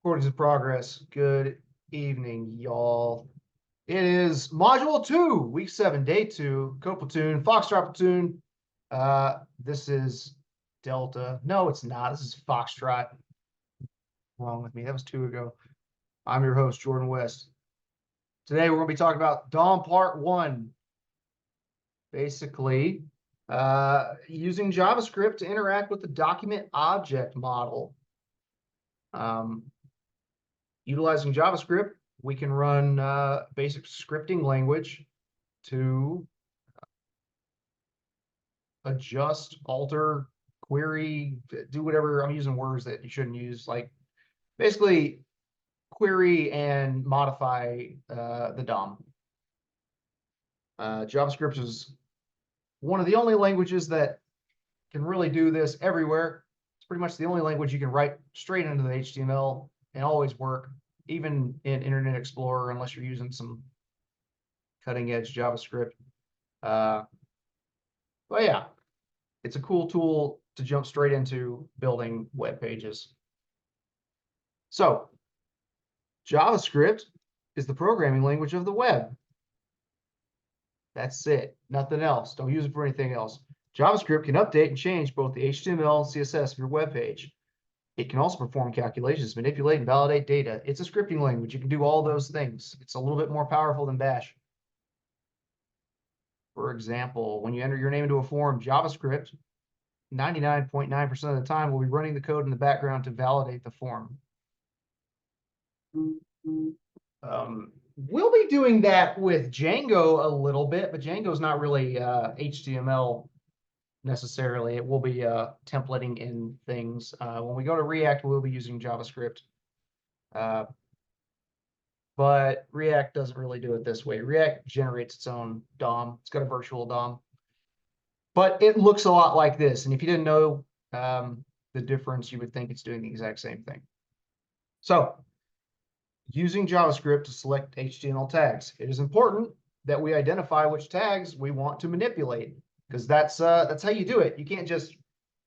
Recordings in progress. Good evening, y'all. It is Module 2, Week 7, Day 2, Platoon, Foxtrot Platoon. This is Delta. No, it's not. This is Foxtrot. Wrong with me. That was 2 ago. I'm your host, Jordan West. Today, we're going to be talking about DOM Part 1. Basically, using JavaScript to interact with the document object model. Utilizing JavaScript, we can run basic scripting language to adjust, alter, query, do whatever. I'm using words that you shouldn't use, like basically query and modify the DOM. JavaScript is one of the only languages that can really do this everywhere. It's pretty much the only language you can write straight into the HTML and always work, even in Internet Explorer, unless you're using some cutting edge JavaScript. But yeah, it's a cool tool to jump straight into building web pages. So JavaScript is the programming language of the web. That's it, nothing else. Don't use it for anything else. JavaScript can update and change both the HTML and CSS of your web page. It can also perform calculations, manipulate and validate data. It's a scripting language. You can do all those things. It's a little bit more powerful than Bash. For example, when you enter your name into a form, JavaScript, 99.9% of the time, will be running the code in the background to validate the form. We'll be doing that with Django a little bit, but Django's not really HTML necessarily. It will be templating in things. When we go to React, we'll be using JavaScript. But React doesn't really do it this way. React generates its own DOM. It's got a virtual DOM. But it looks a lot like this. And if you didn't know the difference, you would think it's doing the exact same thing. So using JavaScript to select HTML tags, it is important that we identify which tags we want to manipulate, because that's how you do it. You can't just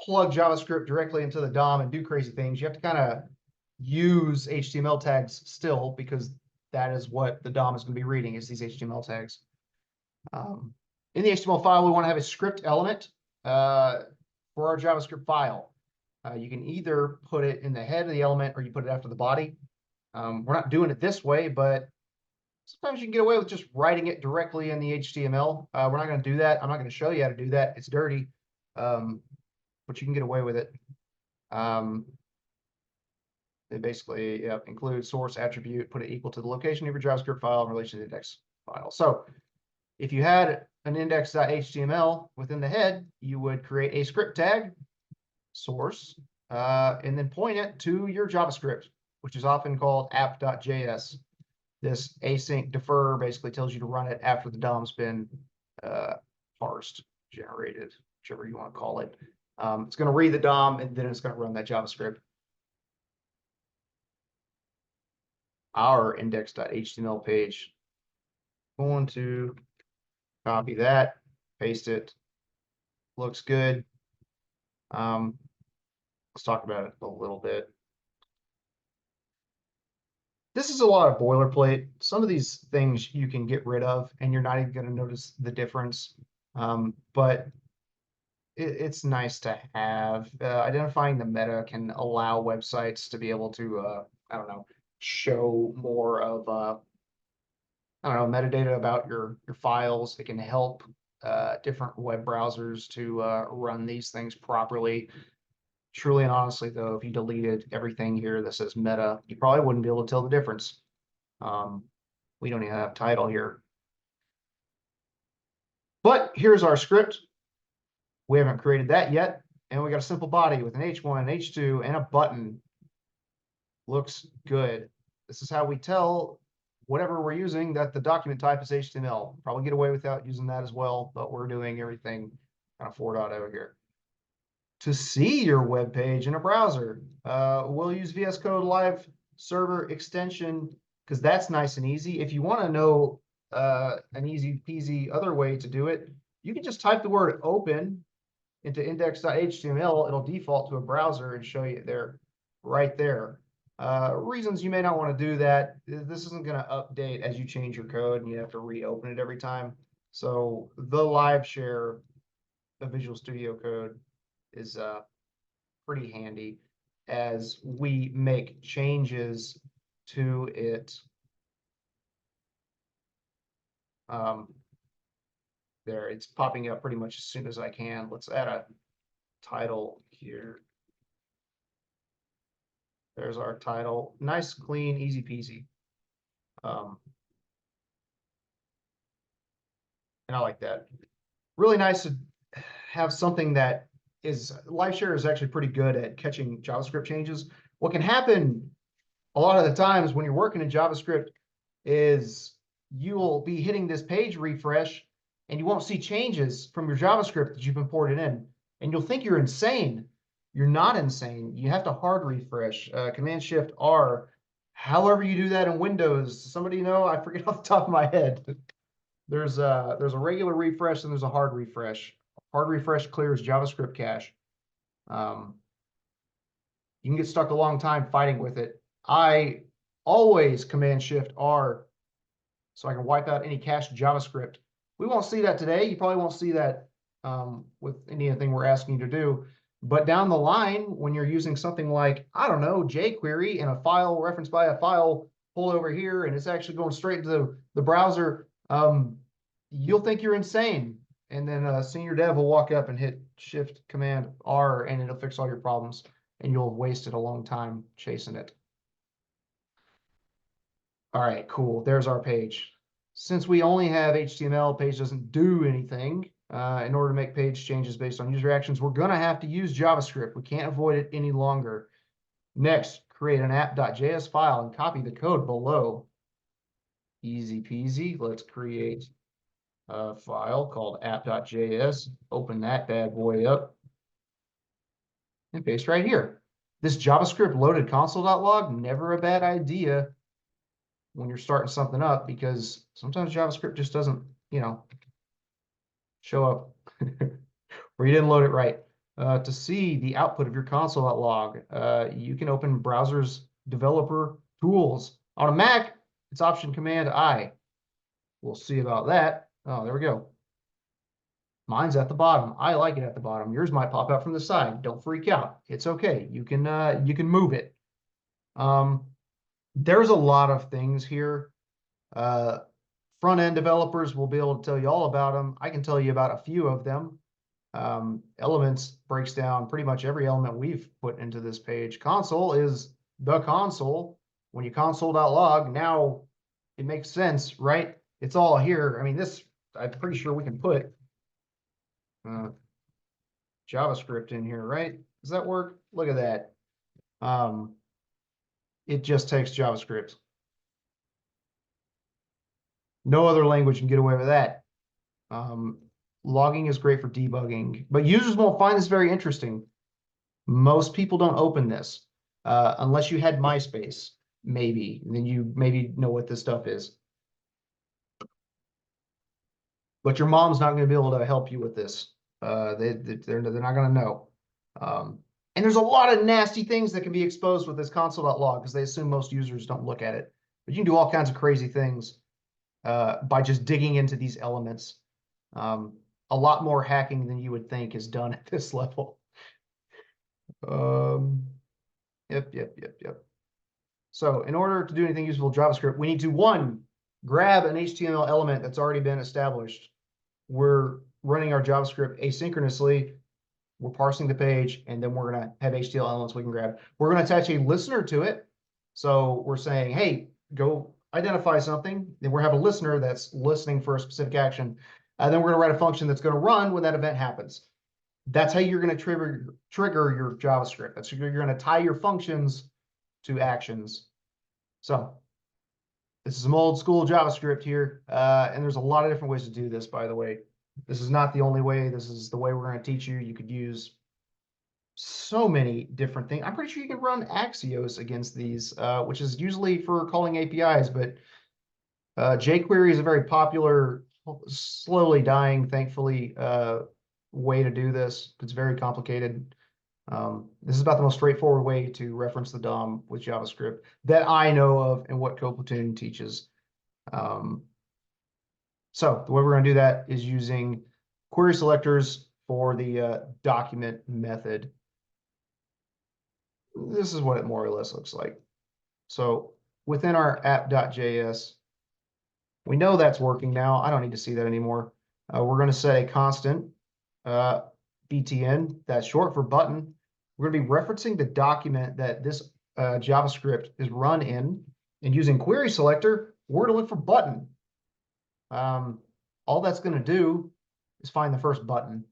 plug JavaScript directly into the DOM and do crazy things. You have to kind of use HTML tags still, because that is what the DOM is going to be reading, is these HTML tags. In the HTML file, we want to have a script element for our JavaScript file. You can either put it in the head of the element or you put it after the body. We're not doing it this way, but sometimes you can get away with just writing it directly in the HTML. We're not going to do that. I'm not going to show you how to do that. It's dirty, but you can get away with it. They basically include source attribute, put it equal to the location of your JavaScript file in relation to the index file. So if you had an index.html within the head, you would create a script tag, source, and then point it to your JavaScript, which is often called app.js. This async defer basically tells you to run it after the DOM's been parsed, generated, whichever you want to call it. It's going to read the DOM, and then it's going to run that JavaScript. Our index.html page, going to copy that, paste it. Looks good. Let's talk about it a little bit. This is a lot of boilerplate. Some of these things you can get rid of, and you're not even going to notice the difference. But it's nice to have. Identifying the meta can allow websites to be able to, I don't know, show more of, I don't know, metadata about your files. It can help different web browsers to run these things properly. Truly and honestly, though, if you deleted everything here that says meta, you probably wouldn't be able to tell the difference. We don't even have title here. But here's our script. We haven't created that yet. And we got a simple body with an H1, an H2, and a button. Looks good. This is how we tell whatever we're using that the document type is HTML. Probably get away without using that as well, but we're doing everything kind of 4.0 here. To see your web page in a browser, we'll use VS Code Live Server extension, because that's nice and easy. If you want to know an easy peasy other way to do it, you can just type the word open into index.html. It'll default to a browser and show you there, right there. Reasons you may not want to do that. This isn't going to update as you change your code and you have to reopen it every time. So the live share of Visual Studio Code is pretty handy as we make changes to it. There, it's popping up pretty much as soon as I can. Let's add a title here. There's our title. Nice, clean, easy peasy. And I like that. Really nice to have something that is, LiveShare is actually pretty good at catching JavaScript changes. What can happen a lot of the times when you're working in JavaScript is you will be hitting this page refresh and you won't see changes from your JavaScript that you've imported in. And you'll think you're insane. You're not insane. You have to hard refresh, Command-Shift-R. However you do that in Windows. Somebody know? I forget off the top of my head. There's a regular refresh and there's a hard refresh. Hard refresh clears JavaScript cache. You can get stuck a long time fighting with it. I always Command-Shift-R so I can wipe out any cached JavaScript. We won't see that today. You probably won't see that with anything we're asking you to do. But down the line, when you're using something like, I don't know, jQuery and a file referenced by a file pulled over here, and it's actually going straight into the browser, you'll think you're insane. And then a senior dev will walk up and hit Shift-Command-R, and it'll fix all your problems, and you'll have wasted a long time chasing it. All right, cool. There's our page. Since we only have HTML, page doesn't do anything. In order to make page changes based on user actions, we're going to have to use JavaScript. We can't avoid it any longer. Next, create an app.js file and copy the code below. Easy peasy. Let's create a file called app.js. Open that bad boy up and paste right here. This JavaScript loaded console.log, never a bad idea when you're starting something up, because sometimes JavaScript just doesn't, show up or you didn't load it right. To see the output of your console.log, you can open browser's developer tools. On a Mac, it's Option Command I. We'll see about that. Oh, there we go. Mine's at the bottom. I like it at the bottom. Yours might pop out from the side. Don't freak out. It's okay. You can move it. There's a lot of things here. Front-end developers will be able to tell you all about them. I can tell you about a few of them. Elements breaks down pretty much every element we've put into this page. Console is the console. When you console.log, now it makes sense, right? It's all here. I mean, this, I'm pretty sure we can put JavaScript in here, right? Does that work? Look at that. It just takes JavaScript. No other language can get away with that. Logging is great for debugging, but users won't find this very interesting. Most people don't open this unless you had MySpace, maybe. Then you maybe know what this stuff is. But your mom's not going to be able to help you with this. They're not going to know. And there's a lot of nasty things that can be exposed with this console.log because they assume most users don't look at it. But you can do all kinds of crazy things by just digging into these elements. A lot more hacking than you would think is done at this level. Yep. So in order to do anything useful with JavaScript, we need to, one, grab an HTML element that's already been established. We're running our JavaScript asynchronously. We're parsing the page, and then we're going to have HTML elements we can grab. We're going to attach a listener to it. So we're saying, hey, go identify something. Then we're have a listener that's listening for a specific action. And then we're going to write a function that's going to run when that event happens. That's how you're going to trigger your JavaScript. That's you're going to tie your functions to actions. So this is some old school JavaScript here. And there's a lot of different ways to do this, by the way. This is not the only way. This is the way we're going to teach you. You could use so many different things. I'm pretty sure you can run Axios against these, which is usually for calling APIs, but jQuery is a very popular, slowly dying, thankfully, way to do this. It's very complicated. This is about the most straightforward way to reference the DOM with JavaScript that I know of and what Platoon teaches. So the way we're going to do that is using query selectors for the document method. This is what it more or less looks like. So within our app.js, we know that's working now. I don't need to see that anymore. We're going to set a constant btn, that's short for button. We're going to be referencing the document that this JavaScript is run in, and using query selector, we're going to look for button. All that's going to do is find the first button.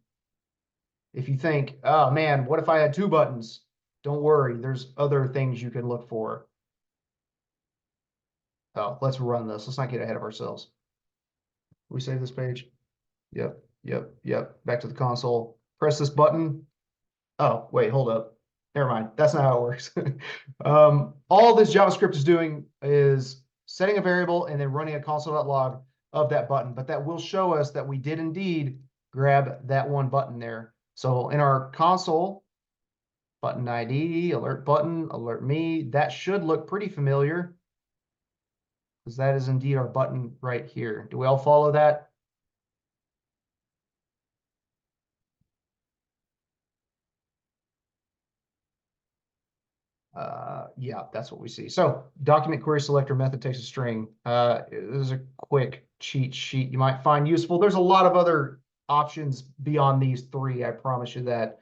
If you think, oh man, what if I had two buttons? Don't worry, there's other things you can look for. Oh, let's run this. Let's not get ahead of ourselves. We save this page. Yep. Back to the console. Press this button. Oh, wait, hold up. Never mind. That's not how it works. All this JavaScript is doing is setting a variable and then running a console.log of that button. But that will show us that we did indeed grab that one button there. So in our console, button ID, alert button, alert me, that should look pretty familiar, because that is indeed our button right here. Do we all follow that? Yeah, that's what we see. So document query selector method takes a string. This is a quick cheat sheet you might find useful. There's a lot of other options beyond these three. I promise you that.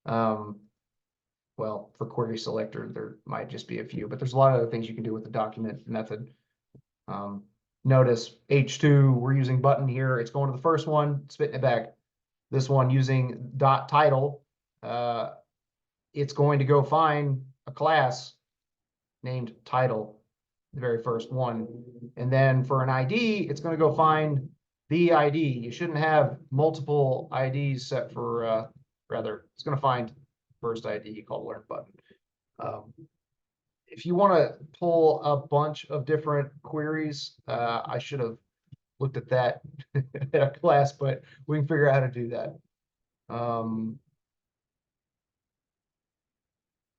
Well, for query selector, there might just be a few, but there's a lot of other things you can do with the document method. Notice H2, we're using button here. It's going to the first one, spitting it back. This one using dot title, it's going to go find a class named title, the very first one. And then for an ID, it's going to go find the ID. You shouldn't have multiple IDs set for, rather, it's going to find first ID called learn button. If you want to pull a bunch of different queries, I should have looked at that in a class, but we can figure out how to do that.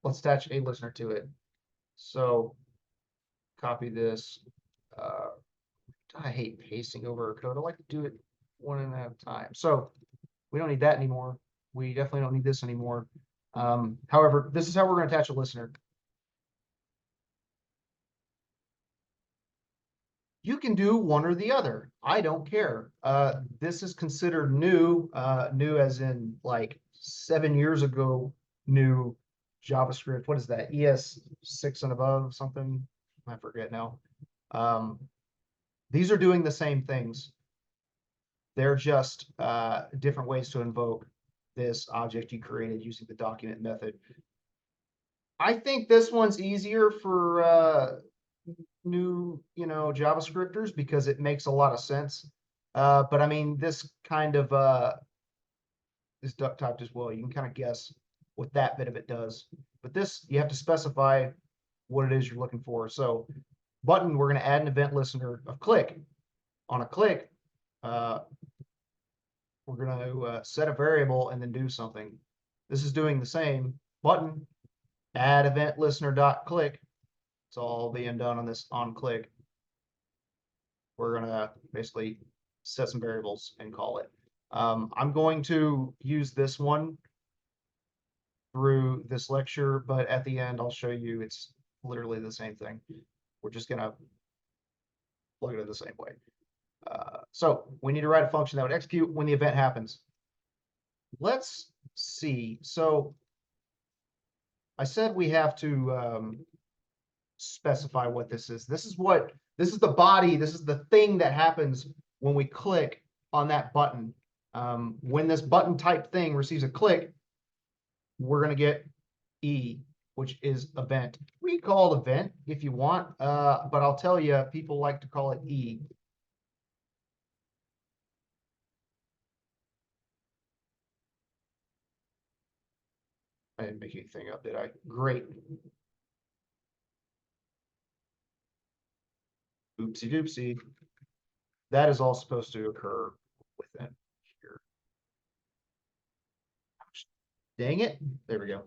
Let's attach a listener to it. So copy this. I hate pasting over code. I like to do it one and a time. So we don't need that anymore. We definitely don't need this anymore. However, this is how we're going to attach a listener. You can do one or the other. I don't care. This is considered new, new as in like 7 years ago, new JavaScript. What is that? ES6 and above, something? I forget now. These are doing the same things. They're just different ways to invoke this object you created using the document method. I think this one's easier for new, JavaScripters, because it makes a lot of sense. But I mean, this kind of is duck typed as well. You can kind of guess what that bit of it does. But this, you have to specify what it is you're looking for. So button, we're going to add an event listener of click. On a click, we're going to set a variable and then do something. This is doing the same. Button, add event listener dot click. It's all being done on this on click. We're going to basically set some variables and call it. I'm going to use this one through this lecture, but at the end, I'll show you it's literally the same thing. We're just going to plug it in the same way. So we need to write a function that would execute when the event happens. Let's see. So I said we have to specify what this is. This is the body. This is the thing that happens when we click on that button. When this button type thing receives a click, we're going to get E, which is event. We call it event if you want, but I'll tell you, people like to call it E. I didn't make anything up, did I? Great. Oopsie doopsie. That is all supposed to occur within here. Dang it. There we go.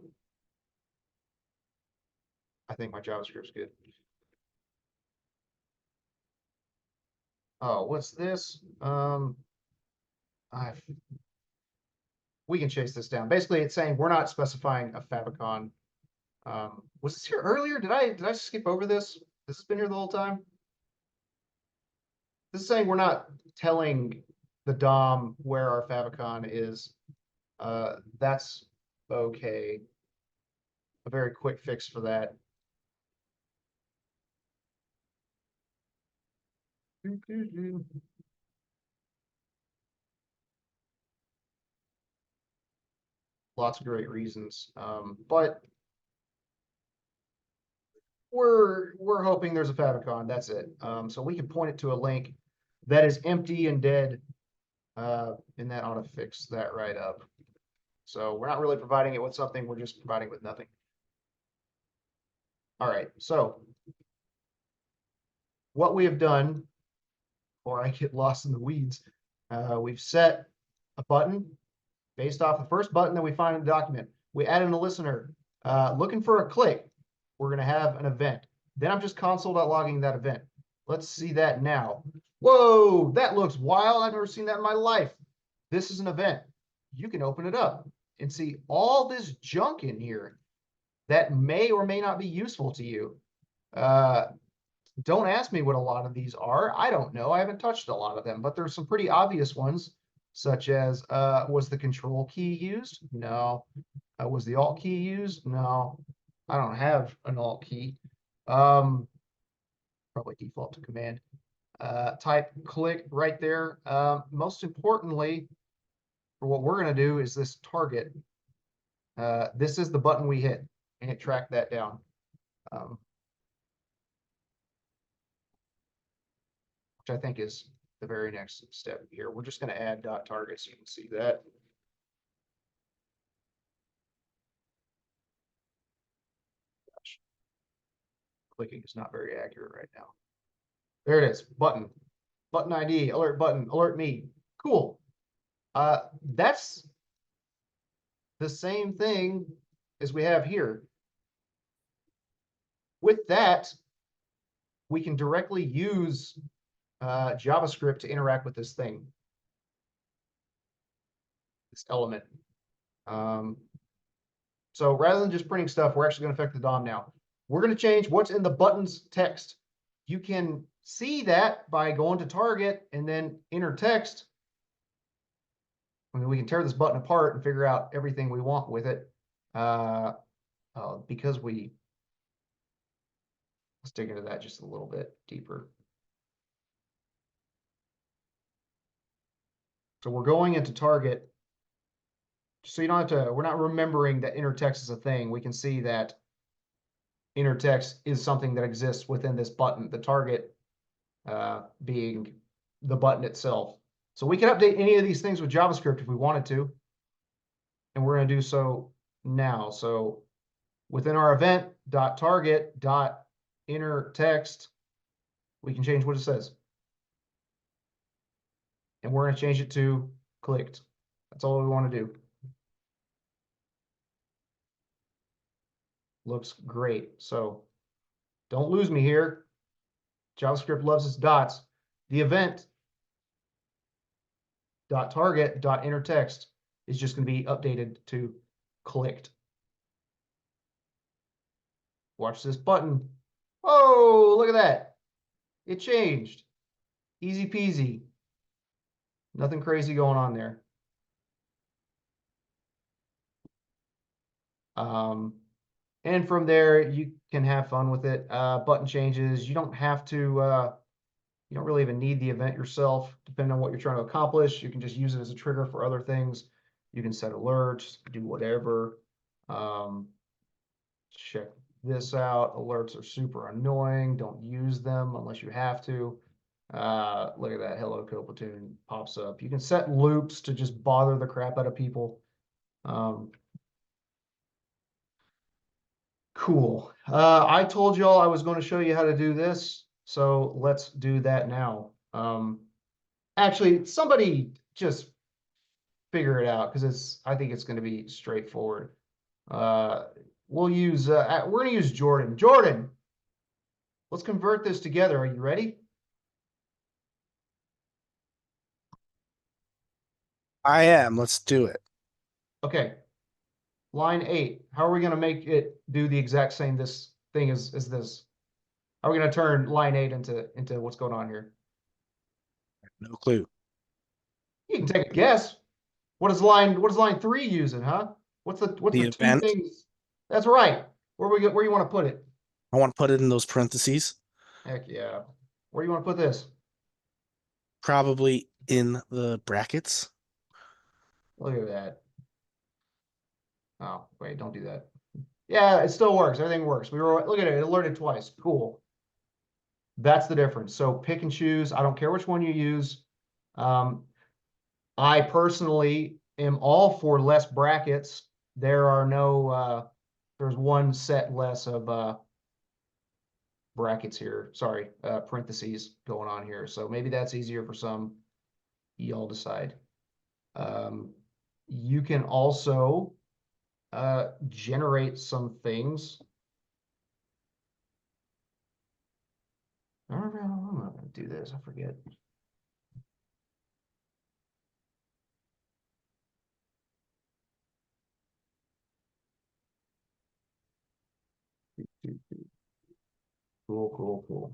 I think my JavaScript's good. Oh, what's this? We can chase this down. Basically, it's saying we're not specifying a favicon. Was this here earlier? Did I skip over this? This has been here the whole time? This is saying we're not telling the DOM where our favicon is. That's okay. A very quick fix for that. Lots of great reasons. But we're hoping there's a favicon. That's it. So we can point it to a link that is empty and dead, and that ought to fix that right up. So we're not really providing it with something, we're just providing it with nothing. All right, so what we have done, before I get lost in the weeds, we've set a button based off the first button that we find in the document. We added a listener looking for a click. We're going to have an event. Then I'm just console.logging that event. Let's see that now. Whoa, that looks wild. I've never seen that in my life. This is an event. You can open it up and see all this junk in here that may or may not be useful to you. Don't ask me what a lot of these are. I don't know. I haven't touched a lot of them, but there's some pretty obvious ones, such as was the control key used? No. Was the alt key used? No. I don't have an alt key. Probably default to command. Type click right there. Most importantly, for what we're going to do is this target. This is the button we hit, and it tracked that down. Which I think is the very next step here. We're just going to add dot target so you can see that. Gosh. Clicking is not very accurate right now. There it is, button ID, alert button, alert me. Cool. That's the same thing as we have here. With that, we can directly use JavaScript to interact with this thing, this element. So rather than just printing stuff, we're actually going to affect the DOM now. We're going to change what's in the button's text. You can see that by going to target and then enter text. I mean, we can tear this button apart and figure out everything we want with it. Because let's dig into that just a little bit deeper. So we're going into target. So you don't have to, we're not remembering that inner text is a thing. We can see that inner text is something that exists within this button, the target being the button itself. So we can update any of these things with JavaScript if we wanted to. And we're going to do so now. So within our event, .target, .inner text, we can change what it says. And we're going to change it to clicked. That's all we want to do. Looks great. So don't lose me here. JavaScript loves its dots. The event .target .inner text is just going to be updated to clicked. Watch this button. Oh, look at that. It changed. Easy peasy. Nothing crazy going on there. And from there, you can have fun with it. Button changes. You don't have to, you don't really even need the event yourself, depending on what you're trying to accomplish. You can just use it as a trigger for other things. You can set alerts, do whatever. Check this out. Alerts are super annoying. Don't use them unless you have to. Look at that. Hello, Platoon pops up. You can set loops to just bother the crap out of people. Cool. I told y'all I was going to show you how to do this, so let's do that now. Actually, somebody just figure it out because I think it's going to be straightforward. We'll use, we're going to use Jordan. Jordan, let's convert this together. Are you ready? I am. Let's do it. Okay. Line 8. How are we going to make it do the exact same this thing as this? How are we going to turn line 8 into what's going on here? No clue. You can take a guess. What is line 3 using, huh? What's The the two event, things? That's right. Where you want to put it? I want to put it in those parentheses, Heck yeah. Where do you want to put this? probably in the brackets. Look at that. Oh, wait, don't do that. Yeah, it still works. Everything works. Look at it. It alerted twice. Cool. That's the difference. So pick and choose. I don't care which one you use. Um, I personally am all for less brackets. There are no, there's one set less of brackets here. Sorry, parentheses going on here. So maybe that's easier for some. Y'all decide. Um, you can also generate some things. I'm not going to do this. I forget. Cool, cool, cool.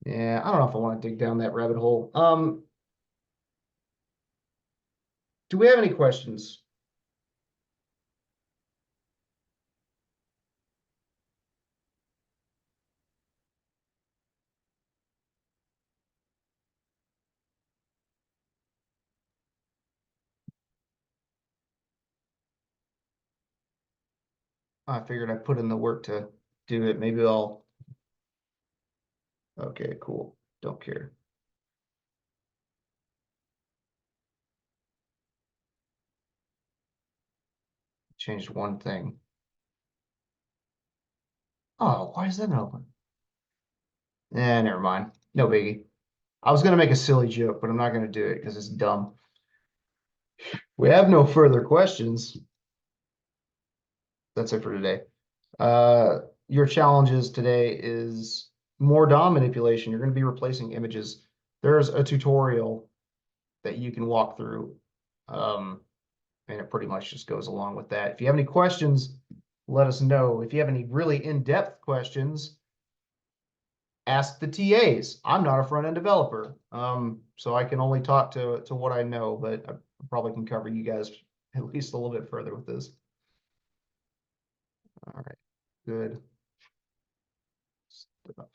Yeah, I don't know if I want to dig down that rabbit hole. Do we have any questions? I figured I put in the work to do it. Maybe I'll. Okay, cool. Don't care. Changed one thing. Oh, why is that not open? Never mind. No biggie. I was gonna make a silly joke, but I'm not gonna do it because it's dumb. We have no further questions. That's it for today. Your challenges today is more DOM manipulation. You're going to be replacing images. There's a tutorial that you can walk through. And it pretty much just goes along with that. If you have any questions, let us know. If you have any really in-depth questions, ask the TAs. I'm not a front-end developer, so I can only talk to what I know, but I probably can cover you guys at least a little bit further with this. All right, good stuff.